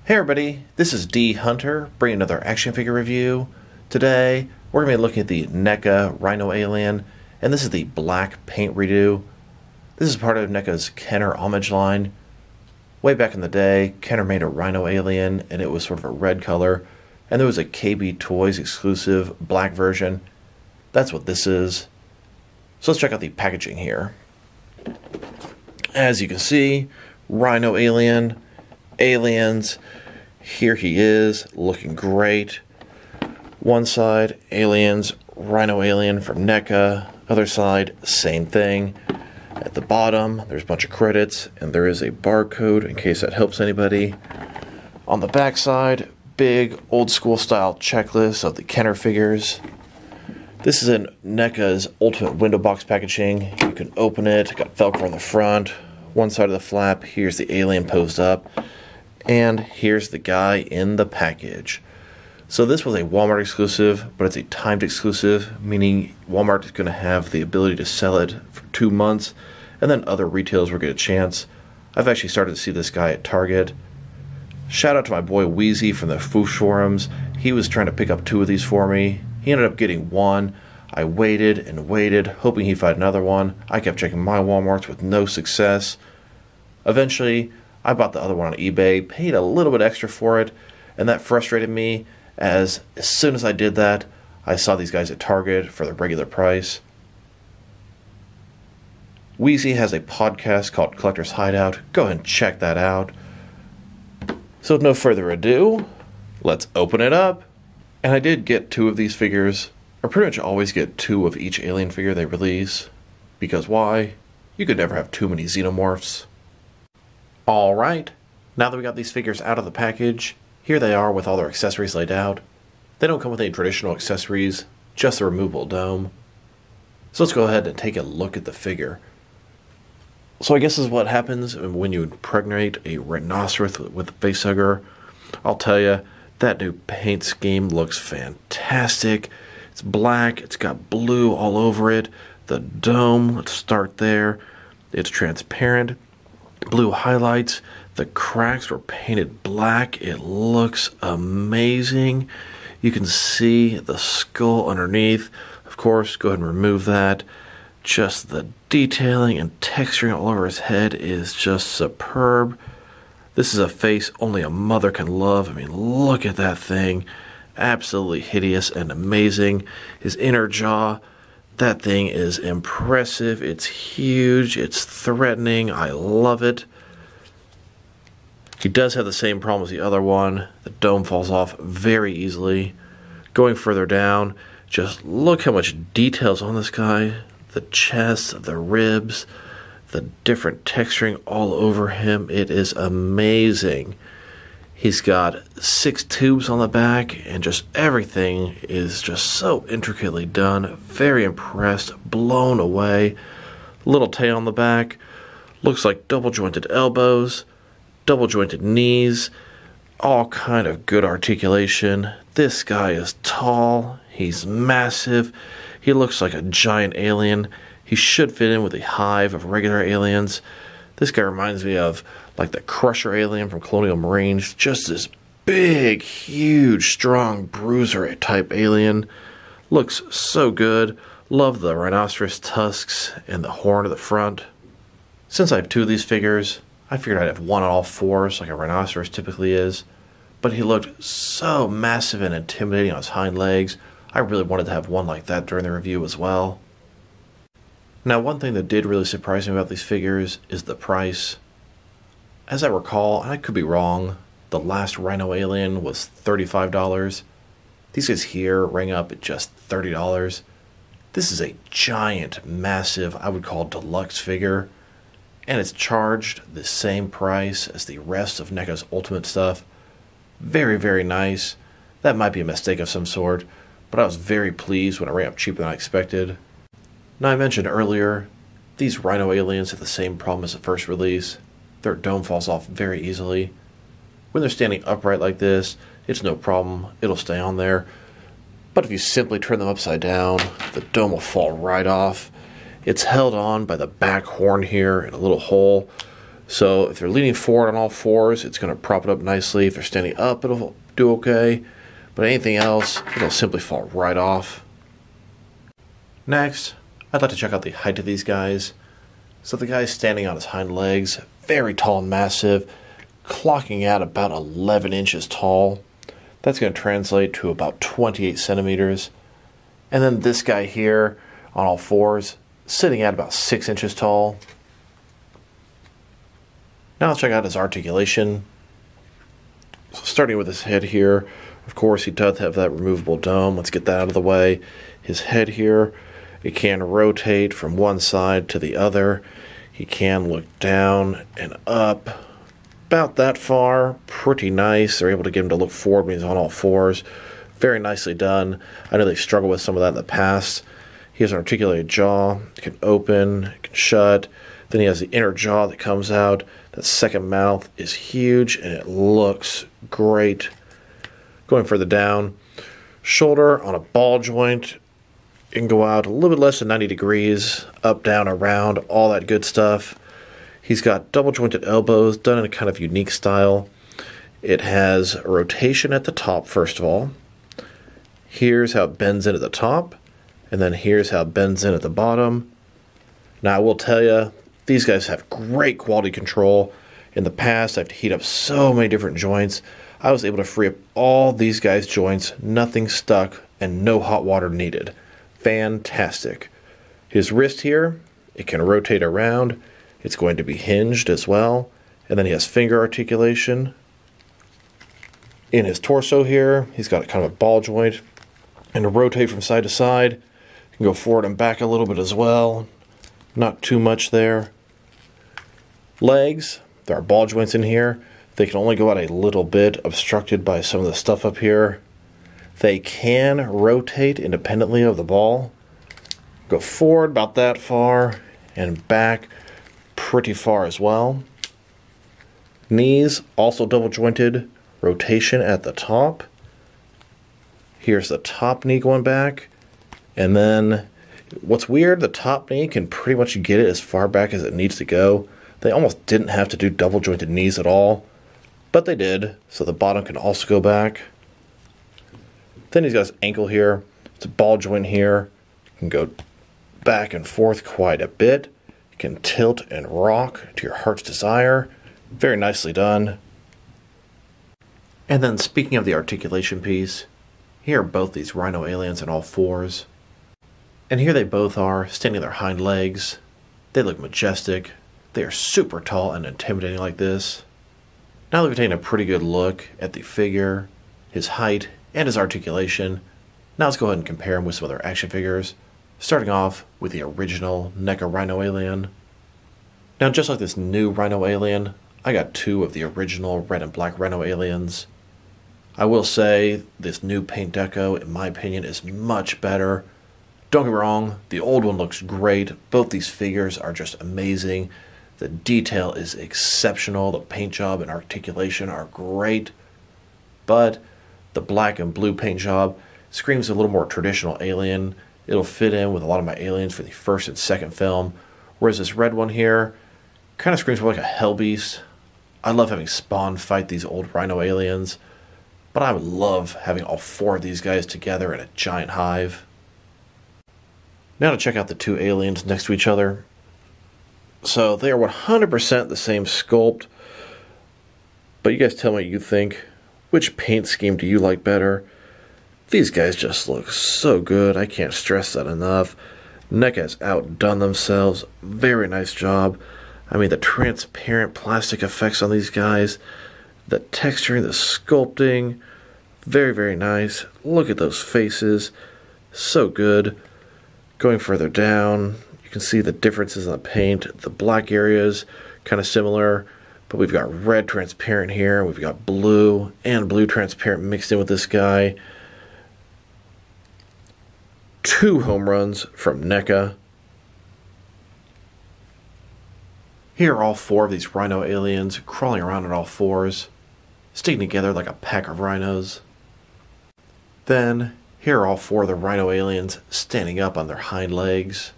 Hey everybody, this is D Hunter, bringing another action figure review. Today, we're going to be looking at the Neca Rhino Alien, and this is the black paint redo. This is part of Neca's Kenner homage line. Way back in the day, Kenner made a Rhino Alien, and it was sort of a red color, and there was a KB Toys exclusive black version. That's what this is. So let's check out the packaging here. As you can see, Rhino Alien, aliens. Here he is, looking great. One side, aliens, Rhino Alien from NECA. Other side, same thing. At the bottom, there's a bunch of credits, and there is a barcode in case that helps anybody. On the back side, big old school style checklist of the Kenner figures. This is in NECA's ultimate window box packaging. You can open it, got Velcro on the front. One side of the flap, here's the alien posed up. And here's the guy in the package. So this was a Walmart exclusive, but it's a timed exclusive, meaning Walmart is going to have the ability to sell it for 2 months, and then other retailers will get a chance. I've actually started to see this guy at Target. Shout out to my boy Wheezy from the Foosh forums. He was trying to pick up 2 of these for me. He ended up getting 1. I waited and waited, hoping he'd find another one. I kept checking my Walmarts with no success. Eventually, I bought the other one on eBay, paid a little bit extra for it, and that frustrated me, as soon as I did that, I saw these guys at Target for the regular price. Wheezy has a podcast called Collector's Hideout. Go ahead and check that out. So with no further ado, let's open it up. And I did get 2 of these figures. I pretty much always get 2 of each alien figure they release. Because why? You could never have too many xenomorphs. Alright, now that we got these figures out of the package, here they are with all their accessories laid out. They don't come with any traditional accessories, just the removable dome. So let's go ahead and take a look at the figure. So I guess this is what happens when you impregnate a rhinoceros with a facehugger. I'll tell you, that new paint scheme looks fantastic. It's black, it's got blue all over it. The dome, let's start there. It's transparent. Blue highlights. The cracks were painted black. It looks amazing. You can see the skull underneath. Of course, go ahead and remove that. Just the detailing and texturing all over his head is just superb. This is a face only a mother can love. I mean, look at that thing. Absolutely hideous and amazing. His inner jaw, that thing is impressive. It's huge. It's threatening. I love it. He does have the same problem as the other one. The dome falls off very easily. Going further down, just look how much detail's on this guy. The chest, the ribs, the different texturing all over him. It is amazing. He's got 6 tubes on the back, and just everything is just so intricately done. Very impressed, blown away. Little tail on the back. Looks like double jointed elbows, double jointed knees, all kind of good articulation. This guy is tall. He's massive. He looks like a giant alien. He should fit in with a hive of regular aliens. This guy reminds me of like the Crusher alien from Colonial Marines. Just this big, huge, strong bruiser type alien. Looks so good. Love the rhinoceros tusks and the horn at the front. Since I have 2 of these figures, I figured I'd have 1 on all 4s like a rhinoceros typically is. But he looked so massive and intimidating on his hind legs. I really wanted to have 1 like that during the review as well. Now, one thing that did really surprise me about these figures is the price. As I recall, and I could be wrong, the last Rhino Alien was $35. These guys here ring up at just $30. This is a giant, massive, I would call deluxe figure. And it's charged the same price as the rest of NECA's Ultimate stuff. Very, very nice. That might be a mistake of some sort, but I was very pleased when it ran up cheaper than I expected. Now, I mentioned earlier, these Rhino Aliens have the same problem as the first release. Their dome falls off very easily. When they're standing upright like this, it's no problem. It'll stay on there. But if you simply turn them upside down, the dome will fall right off. It's held on by the back horn here in a little hole. So if they're leaning forward on all fours, it's going to prop it up nicely. If they're standing up, it'll do okay. But anything else, it'll simply fall right off. Next, I'd like to check out the height of these guys. So the guy's standing on his hind legs, very tall and massive, clocking out about 11 inches tall. That's going to translate to about 28 centimeters. And then this guy here on all fours, sitting at about 6 inches tall. Now let's check out his articulation. So starting with his head here, of course he does have that removable dome. Let's get that out of the way. His head here, it can rotate from one side to the other. He can look down and up about that far. Pretty nice. They're able to get him to look forward when he's on all fours. Very nicely done. I know they struggled with some of that in the past. He has an articulated jaw. It can open, it can shut. Then he has the inner jaw that comes out. That second mouth is huge and it looks great. Going further down, shoulder on a ball joint. It can go out a little bit less than 90 degrees, up, down, around, all that good stuff. He's got double jointed elbows done in a kind of unique style. It has a rotation at the top, first of all. Here's how it bends in at the top, and then here's how it bends in at the bottom. Now I will tell you, these guys have great quality control. In the past, I have to heat up so many different joints. I was able to free up all these guys' joints, nothing stuck, and no hot water needed. Fantastic. His wrist here, it can rotate around. It's going to be hinged as well. And then he has finger articulation. In his torso here, he's got kind of a ball joint. And to rotate from side to side, you can go forward and back a little bit as well. Not too much there. Legs, there are ball joints in here. They can only go out a little bit, obstructed by some of the stuff up here. They can rotate independently of the ball. Go forward about that far and back pretty far as well. Knees, also double jointed, rotation at the top. Here's the top knee going back. And then, what's weird, the top knee can pretty much get it as far back as it needs to go. They almost didn't have to do double jointed knees at all, but they did, so the bottom can also go back. Then he's got his ankle here. It's a ball joint here. You can go back and forth quite a bit. You can tilt and rock to your heart's desire. Very nicely done. And then speaking of the articulation piece, here are both these Rhino Aliens on all fours. And here they both are, standing on their hind legs. They look majestic. They are super tall and intimidating like this. Now that we've taken a pretty good look at the figure, his height, and his articulation, now let's go ahead and compare him with some other action figures, starting off with the original Neca Rhino Alien. Now just like this new Rhino Alien, I got two of the original red and black Rhino Aliens. I will say this new paint deco, in my opinion, is much better. Don't get me wrong, the old one looks great. Both these figures are just amazing. The detail is exceptional. The paint job and articulation are great. But the black and blue paint job screams a little more traditional Alien. It'll fit in with a lot of my Aliens for the first and second film. Whereas this red one here kind of screams more like a Hellbeast. I love having Spawn fight these old Rhino Aliens. But I would love having all four of these guys together in a giant hive. Now to check out the two aliens next to each other. So they are 100% the same sculpt. But you guys tell me what you think. Which paint scheme do you like better? These guys just look so good. I can't stress that enough. Neca has outdone themselves. Very nice job. I mean, the transparent plastic effects on these guys. The texturing, the sculpting. Very, very nice. Look at those faces. So good. Going further down, you can see the differences in the paint. The black areas, kind of similar, but we've got red transparent here. We've got blue and blue transparent mixed in with this guy. 2 home runs from Neca. Here are all 4 of these Rhino Aliens crawling around on all fours, sticking together like a pack of rhinos. Then, here are all 4 of the Rhino Aliens standing up on their hind legs.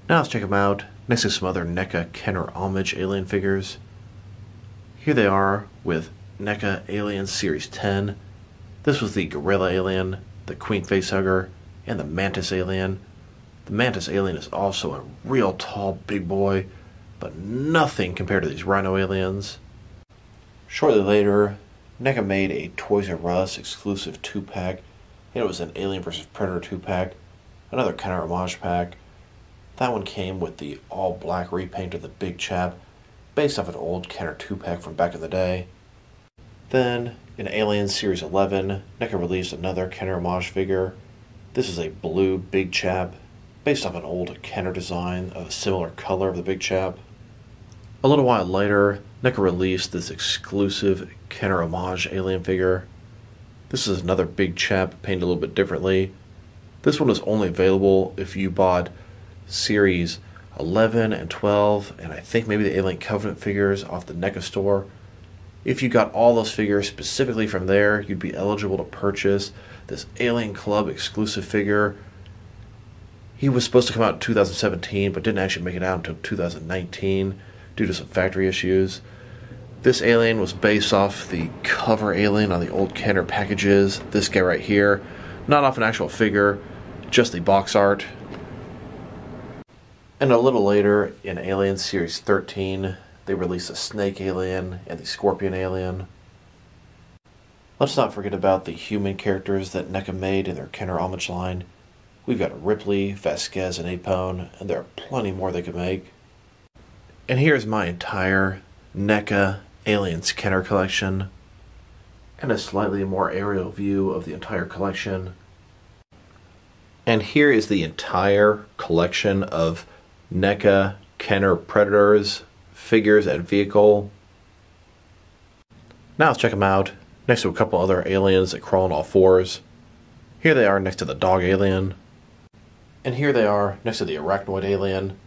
Now let's check them out next to some other Neca Kenner Alien figures. Here they are with Neca Alien Series 10. This was the Gorilla Alien, the Queen Facehugger, and the Mantis Alien. The Mantis Alien is also a real tall big boy, but nothing compared to these Rhino Aliens. Shortly later, Neca made a Toys R Us exclusive 2-pack, and it was an Alien vs. Predator 2-pack, another Kenner homage pack. That one came with the all-black repaint of the big chap, based off an old Kenner 2-pack from back in the day. Then, in Alien Series 11, Neca released another Kenner homage figure. This is a blue big chap, based off an old Kenner design of a similar color of the big chap. A little while later, Neca released this exclusive Kenner homage alien figure. This is another big chap painted a little bit differently. This one was only available if you bought Series 11 and 12, and I think maybe the Alien Covenant figures off the Neca store. If you got all those figures specifically from there, you'd be eligible to purchase this Alien Club exclusive figure. He was supposed to come out in 2017, but didn't actually make it out until 2019 due to some factory issues. This alien was based off the cover alien on the old Kenner packages. This guy right here, not off an actual figure, just the box art. And a little later, in Alien Series 13, they released the Snake Alien and the Scorpion Alien. Let's not forget about the human characters that Neca made in their Kenner homage line. We've got Ripley, Vasquez, and Apone, and there are plenty more they could make. And here's my entire Neca Aliens Kenner collection, and a slightly more aerial view of the entire collection. And here is the entire collection of Neca Kenner Predators, figures, and vehicle. Now let's check them out, next to a couple other aliens that crawl on all fours. Here they are next to the Dog Alien. And here they are next to the Arachnoid Alien.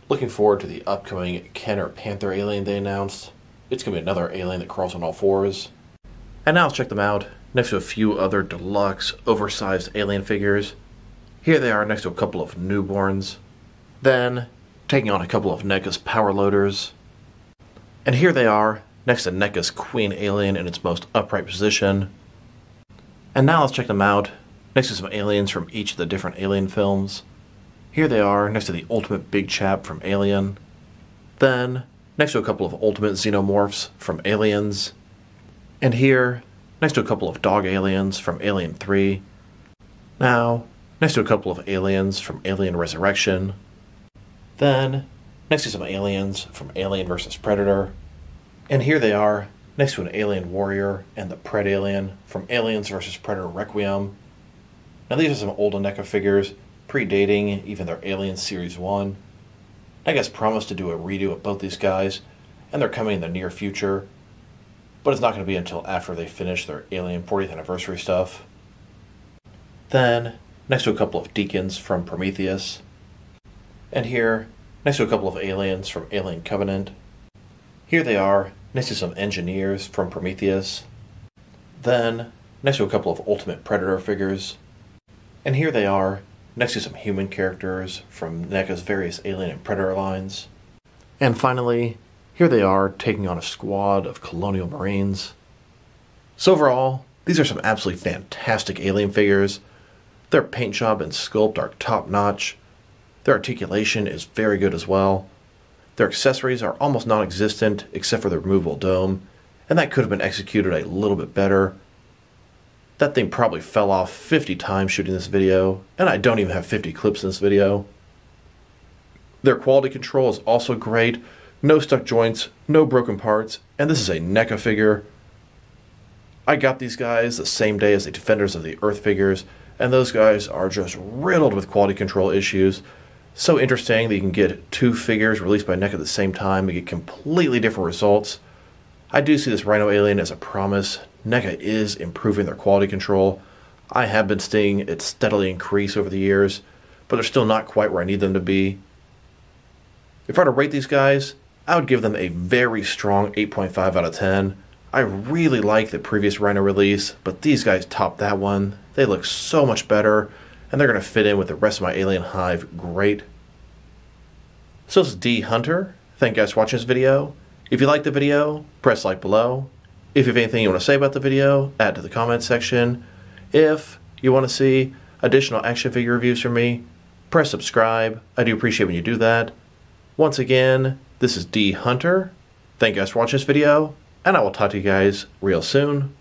Looking forward to the upcoming Kenner Panther Alien they announced. It's going to be another alien that crawls on all fours. And now let's check them out next to a few other deluxe, oversized alien figures. Here they are next to a couple of newborns. Then, taking on a couple of Neca's power loaders. And here they are next to Neca's Queen Alien in its most upright position. And now let's check them out next to some aliens from each of the different Alien films. Here they are next to the Ultimate Big Chap from Alien. Then, next to a couple of Ultimate Xenomorphs from Aliens. And here, next to a couple of Dog Aliens from Alien 3. Now, next to a couple of aliens from Alien Resurrection. Then, next to some aliens from Alien vs. Predator. And here they are, next to an Alien Warrior and the Pred Alien from Aliens vs. Predator Requiem. Now these are some old Neca figures, predating even their Alien Series 1. Neca's promised to do a redo of both these guys, and they're coming in the near future, but it's not going to be until after they finish their Alien 40th anniversary stuff. Then, next to a couple of Deacons from Prometheus. And here, next to a couple of aliens from Alien Covenant. Here they are, next to some Engineers from Prometheus. Then, next to a couple of Ultimate Predator figures. And here they are, next to some human characters from Neca's various Alien and Predator lines. And finally, here they are taking on a squad of Colonial Marines. So overall, these are some absolutely fantastic Alien figures. Their paint job and sculpt are top-notch. Their articulation is very good as well. Their accessories are almost non-existent except for the removable dome, and that could have been executed a little bit better. That thing probably fell off 50 times shooting this video, and I don't even have 50 clips in this video. Their quality control is also great. No stuck joints, no broken parts, and this is a Neca figure. I got these guys the same day as the Defenders of the Earth figures, and those guys are just riddled with quality control issues. So interesting that you can get two figures released by Neca at the same time and get completely different results. I do see this Rhino Alien as a promise. Neca is improving their quality control. I have been seeing it steadily increase over the years, but they're still not quite where I need them to be. If I were to rate these guys, I would give them a very strong 8.5 out of 10. I really like the previous Rhino release, but these guys top that one. They look so much better, and they're going to fit in with the rest of my Alien Hive great. So this is D Hunter. Thank you guys for watching this video. If you liked the video, press like below. If you have anything you want to say about the video, add to the comment section. If you want to see additional action figure reviews from me, press subscribe. I do appreciate when you do that. Once again, this is D Hunter. Thank you guys for watching this video, and I will talk to you guys real soon.